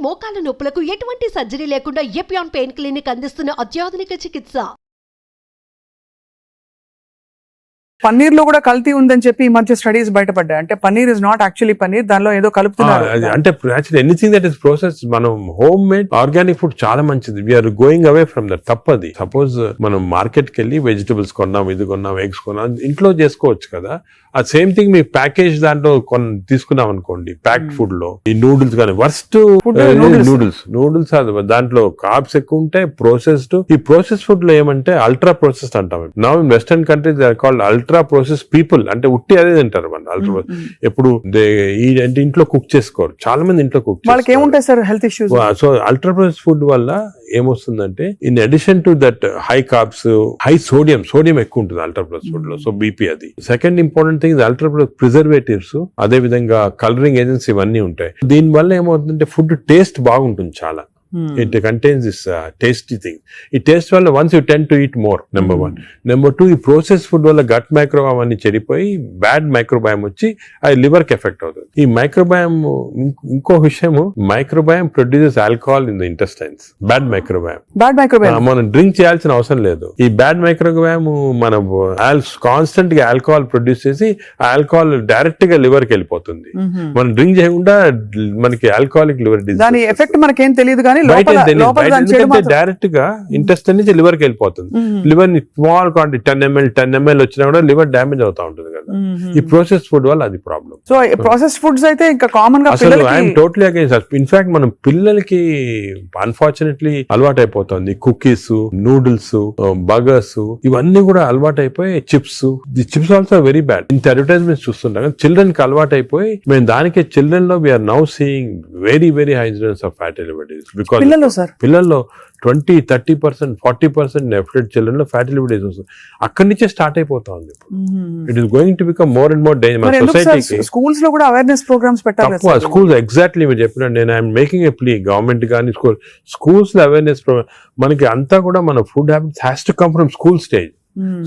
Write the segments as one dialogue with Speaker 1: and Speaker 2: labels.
Speaker 1: మోకాల నొప్పులకు ఎటువంటి సర్జరీ లేకుండా ఎపియాన్ పెయిన్ క్లినిక్ అందిస్తున్న అత్యాధునిక చికిత్స.
Speaker 2: పన్నీర్ లో కూడా కల్తీ ఉందని చెప్పి ఈ మధ్య స్టడీస్ బయటపడ్డాయి. అంటే paneer is not actually paneer, దానిలో ఏదో కలుపుతున్నారు.
Speaker 3: అంటే actually anything that is process, మనం హోమ్ మేడ్ ఆర్గానిక్ ఫుడ్ చాలా మంచిది. We're going away from that. తప్పది. సపోజ్ మనం మార్కెట్ కి వెళ్ళి వెజిటబుల్స్ కొన్నాం, ఇది కొన్నాం, ఎగ్స్ కొన్నాం, ఇంట్లో చేసుకోవచ్చు కదా. ఆ సేమ్ థింగ్ మీ ప్యాకేజ్ దాంట్లో తీసుకున్నాం అనుకోండి, ప్యాక్డ్ ఫుడ్ లో ఈ నూడిల్స్ కానీ వర్స్ట్ నూడిల్స్ దాంట్లో కార్బ్స్ ఎక్కువ ఉంటాయి, ప్రాసెస్డ్. ఈ ప్రాసెస్ ఫుడ్ లో ఏమంటే అల్ట్రా ప్రాసెస్డ్ అంటాం. Now in western countries they are called ultra process people. అంటే ఉట్టి అదే తింటారు మన అల్ట్రా. ఎప్పుడు అంటే ఇంట్లో కుక్ చేసుకోరు చాలా మంది. ఇంట్లో కుక్
Speaker 2: ఏముంటాయి sir health issues.
Speaker 3: So ultra process food వల్ల ఏమొస్తుందంటే in addition to that high carbs, high sodium ఎక్కువ ఉంటుంది అల్ట్రా ప్రాసెస్ ఫుడ్ లో. సో బీపీ అది. Second important thing ultra preservatives, అదే విధంగా కలరింగ్ ఏజెన్సీ ఇవన్నీ ఉంటాయి. దీని వల్ల ఏమవుతుందంటే ఫుడ్ టేస్ట్ బాగుంటుంది చాలా. It contains this tasty thing. ఈ టేస్ట్ వల్ల once you tend to eat more, number one. Number two, ఈ ప్రాసెస్ ఫుడ్ వల్ల గట్ మైక్రోబయామ్ అన్ని చెడిపోయి బ్యాడ్ మైక్రోబయామ్ వచ్చి అది లివర్ కి ఎఫెక్ట్ అవుతుంది. ఈ మైక్రోబయామ్ ఇంకో విషయం, microbiome produces alcohol in the intestines. Bad microbiome మనం డ్రింక్ చేయాల్సిన అవసరం లేదు. ఈ బ్యాడ్ మైక్రోబయామ్ మనం కాన్స్టెంట్ గా ఆల్కహాల్ ప్రొడ్యూస్ చేసి ఆల్కహాల్ డైరెక్ట్ గా లివర్ కి వెళ్ళిపోతుంది. మనం డ్రింక్ చేయకుండా మనకి ఆల్కహాలిక్ లివర్ డిసీజ్.
Speaker 2: దాని ఎఫెక్ట్ మనకేం తెలియదు కానీ
Speaker 3: డైరెక్ట్ గా ఇంటెస్టైన్ నుంచి లివర్ కి వెళ్ళిపోతుంది. లివర్ ని స్మాల్ క్వాంటిటీ 10 ml వచ్చినా కూడా లివర్ డ్యామేజ్ అవుతా ఉంటుంది కదా. ఈ ప్రాసెస్ ఫుడ్ వల్ల అది ప్రాబ్లం.
Speaker 2: సో ప్రాసెస్ ఫుడ్స్ అయితే ఇంకా కామన్ గా
Speaker 3: అసలు ఐఎమ్ టోటలీ అగైన్స్. ఇన్ఫాక్ట్ మనం పిల్లలకి అన్ఫార్చునేట్లీ అలవాటు అయిపోతుంది. కుకీస్, నూడిల్స్, బర్గర్స్ ఇవన్నీ కూడా అలవాటు అయిపోయి చిప్స్ ఆల్సో వెరీ బ్యాడ్. ఇంత అడ్వర్టైజ్మెంట్స్ చూస్తుంటాం. చిల్డ్రన్ కి అలవాటు అయిపోయి మేము దానికి చిల్డ్రన్ లో we're now seeing very high incidence of fatty liver disease. పిల్లల్లో 20-30%, 40% ఎఫెక్టెడ్ చిల్డ్రన్ లో ఫ్యాటీ లివర్ డిసీజ్ వస్తుంది. అక్కడి నుంచే స్టార్ట్ అయిపోతా ఉంది. It is going to become more and more danger. సొసైటీకి
Speaker 2: స్కూల్స్ లో కూడా అవేర్నెస్ ప్రోగ్రామ్స్ పెట్టాలి.
Speaker 3: స్కూల్స్ ఎగ్జాక్ట్లీ మీరు చెప్పినట్టు నేను I'm making a plea. Government కానీ స్కూల్స్ లో అవేర్నెస్ ప్రోగ్రామ్ మనకి అంతా కూడా మన food habits has to come from school stage.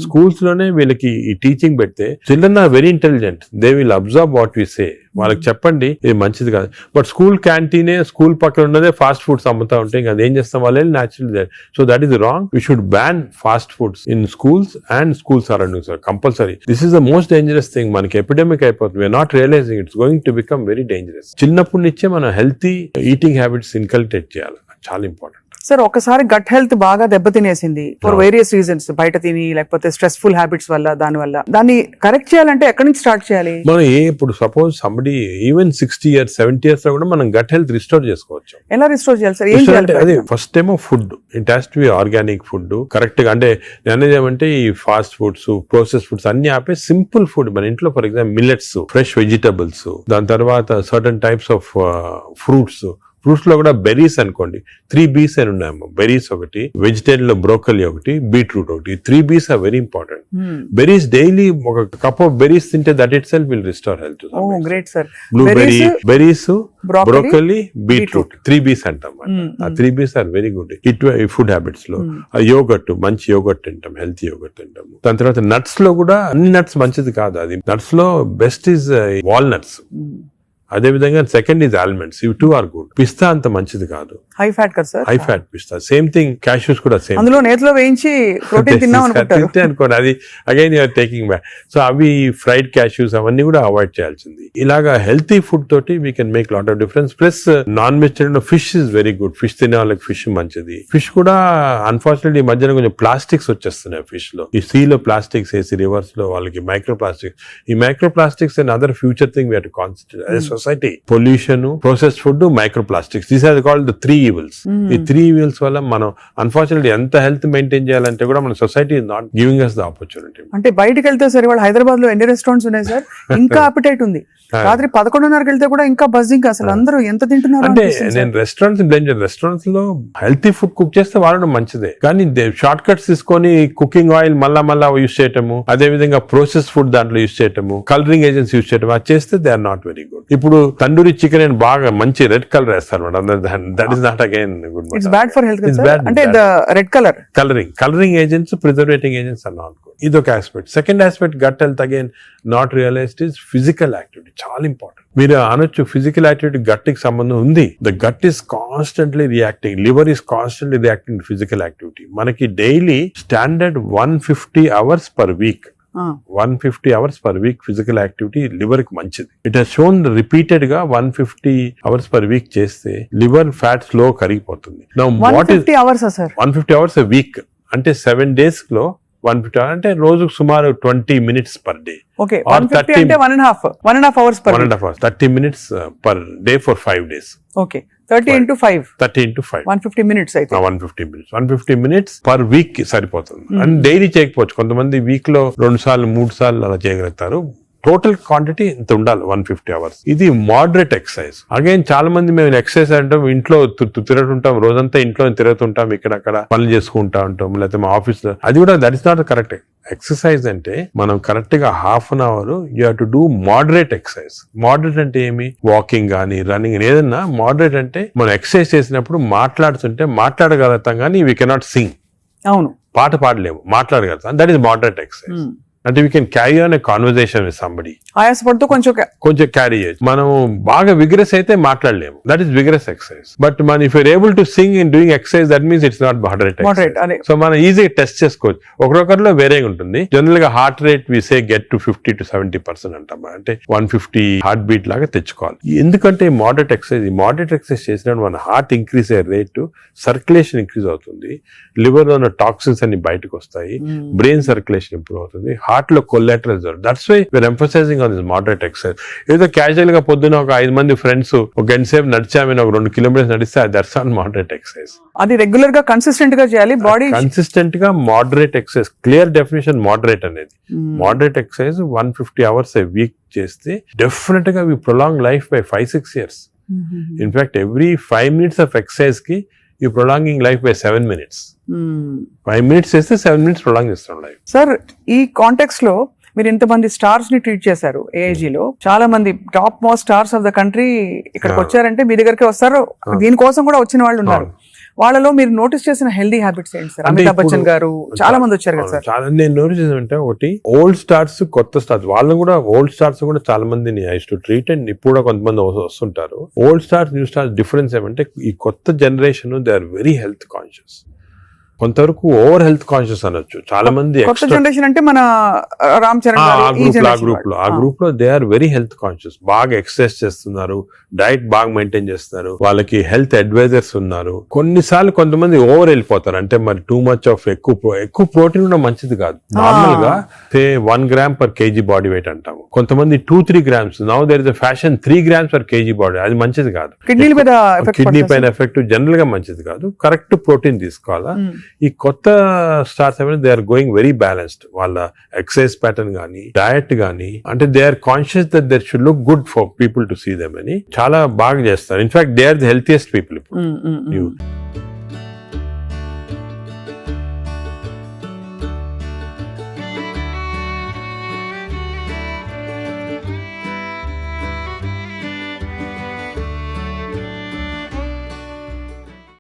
Speaker 3: Schools లోనే వీళ్ళకి ఈ టీచింగ్ పెడితే children are very intelligent. They will observe what we say. వాళ్ళకి చెప్పండి ఇది మంచిది కాదు. బట్ స్కూల్ క్యాంటీనే, స్కూల్ పక్కన ఉన్నదే ఫాస్ట్ ఫుడ్స్ అమ్ముతా ఉంటే ఇంకా అదేం చేస్తాం వాళ్ళు natural. So that is wrong. We should ban fast foods in schools and school surroundings compulsory. This is the most dangerous thing. మనకి ఎపిడమిక్ అయిపోతుంది. We're not realising it's going to become very dangerous. చిన్నప్పటి నుంచే మనం healthy eating habits inculcate చేయాలి. చాలా important.
Speaker 2: Sir ఒకసారి gut health బాగా దెబ్బతినేసింది ఫర్ వేరియస్ రీజన్స్, బయట తిని లేకపోతే స్ట్రెస్ఫుల్ హ్యాబిట్స్ వల్ల, దాన్ని కరెక్ట్ చేయాలంటే ఎక్కడి నుంచి స్టార్ట్ చేయాలి?
Speaker 3: మనం ఇప్పుడు suppose somebody even 60 years 70 years లో కూడా మనం గట్ హెల్త్ రిస్టోర్ చేసుకోవచ్చు.
Speaker 2: ఎలా రిస్టోర్ చేయాలి సార్? ఏం చేయాలి?
Speaker 3: అదే ఫస్ట్ ఏమో food. It has to be organic food correct గా. అంటే నేనేమంటే ఈ ఫాస్ట్ ఫుడ్స్, ప్రాసెస్ ఫుడ్స్ అన్ని ఆపే సింపుల్ ఫుడ్ మన ఇంట్లో. For example millets, fresh vegetables, దాని తర్వాత సర్టన్ టైప్స్ ఆఫ్ ఫ్రూట్స్ లో కూడా బెర్రీస్ అనుకోండి. 3 B's అని ఉన్నాయమ్మా. బెర్రీస్ ఒకటి, వెజిటేరియన్ లో బ్రోకలీ ఒకటి, బీట్రూట్ ఒకటి. 3 B's are very important. Berries daily ఒక కప్ ఆఫ్ బెర్రీస్ తింటే that itself will restore health.
Speaker 2: Great sir.
Speaker 3: Blueberry, berries, broccoli, beetroot 3 B's అంటాం. ఆ 3 B's are very good food habits లో. Yoghurt, మంచి yoghurt తింటాం, healthy yoghurt తింటాము. దాని తర్వాత నట్స్ లో కూడా అన్ని నట్స్ మంచిది కాదు. అది నట్స్ లో బెస్ట్ ఈజ్ వాల్నట్స్. అదే విధంగా సెకండ్ ఈజ్ ఆల్మండ్స్. ఇవి 2 ఆర్ గుడ్. పిస్తా అంత మంచిది కాదు, హై ఫ్యాట్ కదా సార్. హై ఫ్యాట్ పిస్తా. సేమ్ థింగ్ క్యాష్యూస్ కూడా సేమ్.
Speaker 2: అందులో నేతిలో వేయించి ప్రోటీన్ తిన్నాం
Speaker 3: అనుకోండి. అది again you're taking back. So అవి ఫ్రైడ్ క్యాష్యూస్ అవన్నీ కూడా అవాయిడ్ చేయాల్సింది. ఇలాగా హెల్తీ ఫుడ్ తోటి we can make lot of difference. Plus non vegetarian fish is very good. Fish తినే వాళ్ళకి ఫిష్ మంచిది. ఫిష్ కూడా అన్ఫార్చునేట్లీ ఈ మధ్యన కొంచెం ప్లాస్టిక్స్ వచ్చేస్తున్నాయి ఫిష్ లో. ఈ సీ లో ప్లాస్టిక్స్ వేసి రివర్స్ లో వాళ్ళకి మైక్రో ప్లాస్టిక్స్. ఈ microplastics and other future thing we have to concentrate. Society pollution, processed food, microplastics, these are called the 3 evils. ఈ 3 evils వల్ల మనం అన్ఫార్చునేట్లీ ఎంత హెల్త్ మెయింటైన్ చేయాలంటే కూడా మన society is not giving us the opportunity.
Speaker 2: అంటే బయటకు వెళ్తే సార్ ఇవాళ హైదరాబాద్ లో ఎన్ని రెస్టారెంట్స్ ఉన్నాయి సార్, ఇంకా అపిటైట్ ఉంది. రాత్రి 11:30కి వెళ్తే కూడా ఇంకా బజింగ్. అసలు అందరూ ఎంత తింటున్నారు
Speaker 3: అంటే నేను రెస్టారెంట్స్ లో హెల్తీ ఫుడ్ కుక్ చేస్తే వాడడం మంచిదే. కానీ షార్ట్ కట్స్ తీసుకొని కుకింగ్ ఆయిల్ మళ్ళా యూజ్ చేయటము, అదే విధంగా ప్రాసెస్ ఫుడ్ దాంట్లో యూజ్ చేయటము, కలరింగ్ ఏజెంట్స్ యూజ్ చేయటం, అది చేస్తే they are not very good. ఇప్పుడు తండూరి చికెన్ బాగా మంచి రెడ్ కలర్ వేస్తారు. That is not not again good.
Speaker 2: It's bad for health
Speaker 3: It's bad,
Speaker 2: అంటే
Speaker 3: bad.
Speaker 2: The red colour
Speaker 3: colouring agents, preserving agents are not good. ఇది ఒక aspect. Second aspect gut health again not realised is physical activity. చాలా important. మీరు అనొచ్చు physical activity gut కి సంబంధం ఉంది. The gut is constantly reacting, liver is constantly reacting physical activity. మనకి daily standard 150 hours per week. 150 hours per week physical activity liver కి మంచిది. It has shown repeated గా 150 hours per week చేస్తే liver fat slow కరిగిపోతుంది. Now what is
Speaker 2: 150 hours sir?
Speaker 3: 150 hours a week అంటే 7 days లో 150 hours అంటే రోజుకు సుమారు 20 minutes per day.
Speaker 2: Okay,
Speaker 3: Or
Speaker 2: 150 అంటే 1.5 hours per
Speaker 3: 1.5 hours, 30 minutes per day for 5 days.
Speaker 2: Okay, 30 into 5
Speaker 3: 30 into 5
Speaker 2: 150 minutes అయితే
Speaker 3: 150 minutes per week కి సరిపోతుంది. అండ్ డైలీ చేయకపోవచ్చు, కొంతమంది వీక్ లో 2 సార్లు 3 సార్లు అలా చేయగలుగుతారు. టోటల్ క్వాంటిటీ ఇంత ఉండాలి 150 hours. ఇది మోడరేట్ ఎక్సర్సైజ్. అగైన్ చాలా మంది మేము ఎక్సర్సైజ్ అంటాం, ఇంట్లో తిరుగుతుంటాం, రోజంతా ఇంట్లో తిరుగుతుంటాం, ఇక్కడ పనులు చేసుకుంటా ఉంటాం, లేకపోతే మా ఆఫీస్ లో. అది కూడా that is not correct. Exercise అంటే మనం కరెక్ట్ గా ½ an hour you have to do moderate exercise. Moderate అంటే ఏమి? వాకింగ్ కానీ రన్నింగ్ ఏదన్నా. మోడరేట్ అంటే మనం ఎక్సర్సైజ్ చేసినప్పుడు మాట్లాడుతుంటే మాట్లాడగలుగుతాం కానీ వీ కెనాట్ సింగ్.
Speaker 2: అవును,
Speaker 3: పాట పాడలేము, మాట్లాడగలుగుతాం. That is moderate exercise. అంటే we can carry on a conversation with somebody.
Speaker 2: ఆయాసపడుతూ కొంచెం
Speaker 3: క్యారీ చేయొచ్చు. మనం బాగా విగ్రెస్ అయితే మాట్లాడలేము, that is vigorous exercise. But మన if you're able to sing in doing exercise, that means it's not moderate. So మనం ఈజీగా టెస్ట్ చేసుకోవచ్చు. ఒకరొకరిలో వేరేగా ఉంటుంది. జనరల్ గా heart rate we say get to 50 to 70% అంటాం. అంటే 150 హార్ట్ బీట్ లాగా తెచ్చుకోవాలి. ఎందుకంటే మోడరేట్ ఎక్సర్సైజ్ చేసినప్పుడు మన హార్ట్ ఇంక్రీజ్ అయ్యే రేటు, సర్క్యులేషన్ ఇంక్రీజ్ అవుతుంది, లివర్ లో ఉన్న టాక్సిన్స్ అన్ని బయటకు వస్తాయి, బ్రెయిన్ సర్క్యులేషన్ ఇంప్రూవ్ అవుతుంది, హార్ట్ లో collateral. That's why we're emphasising on this moderate exercise. ఏదో క్యాజువల్ గా పొద్దున ఒక 5 మంది ఫ్రెండ్స్ ఒక గంట సేపు నడిచామని ఒక 2 kilometers నడిస్తే దట్స్ నాట్ మోడరేట్ ఎక్సర్సైజ్.
Speaker 2: అది రెగ్యులర్ గా కన్సిస్టెంట్ గా చేయాలి. బాడీ
Speaker 3: కన్సిస్టెంట్ గా moderate exercise. Clear definition moderate అనేది. Moderate exercise 150 hours a week చేస్తే డెఫినెట్ గా we prolong life by 5-6 years. In fact every 5 minutes of exercise కి you prolonging life by 7 minutes. 5 minutes చేస్తే 7 minutes prolong చేస్తాం life.
Speaker 2: Sir, ఈ context లో మీరు ఇంతమంది స్టార్స్ ని ట్రీట్ చేశారు. AIG లో చాలా మంది top most stars of the country ఇక్కడికి వచ్చారంటే మీ దగ్గరికి వస్తారు. దీనికోసం కూడా వచ్చిన వాళ్ళు ఉన్నారు. వాళ్ళలో మీరు నోటీస్ చేసిన హెల్దీ హ్యాబిట్స్ ఏంటి సార్? అమితాబ్ బచ్చన్ గారు చాలా మంది వచ్చారు కదా సార్.
Speaker 3: చాలా నేను నోటీస్ చేసానంటే, ఒకటి ఓల్డ్ స్టార్స్, కొత్త స్టార్స్. వాళ్ళు కూడా ఓల్డ్ స్టార్స్ కూడా చాలా మందిని ఐ టు ట్రీట్. అండ్ ఇప్పుడు కూడా కొంతమంది వస్తుంటారు. Old stars, new stars difference ఏమంటే, ఈ కొత్త generation they are very health conscious. కొంతవరకు ఓవర్ హెల్త్ కాన్షియస్ అనొచ్చు. చాలా మంది
Speaker 2: కొత్త జనరేషన్ అంటే మన రామ్ చరణ్
Speaker 3: ఆ గ్రూప్ లో they are very health conscious. బాగా ఎక్సర్సైజ్ చేస్తున్నారు, డైట్ బాగా మెయింటైన్ చేస్తున్నారు, వాళ్ళకి హెల్త్ అడ్వైజర్స్ ఉన్నారు. కొన్నిసార్లు కొంతమంది ఓవర్ వెళ్ళిపోతారు. అంటే మరి టూ మచ్ ఆఫ్ ఎక్కువ ప్రోటీన్ కూడా మంచిది కాదు. నార్మల్ గా 1 gram per kg body weight అంటాము. కొంతమంది 2-3 grams. Now there is a fashion 3 grams per kg body. అది మంచిది కాదు. కిడ్నీ పైన ఎఫెక్ట్ జనరల్ గా మంచిది కాదు. కరెక్ట్ ప్రోటీన్ తీసుకోవాలా. ఈ కొత్త స్టార్స్ ఏమైనా they are going very balanced. వాళ్ళ ఎక్సర్సైజ్ ప్యాటర్న్ గానీ, డయట్ గానీ, అంటే they are conscious that there should look good for people to see them అని చాలా బాగా చేస్తారు. In fact they are the healthiest people ఇప్పుడు.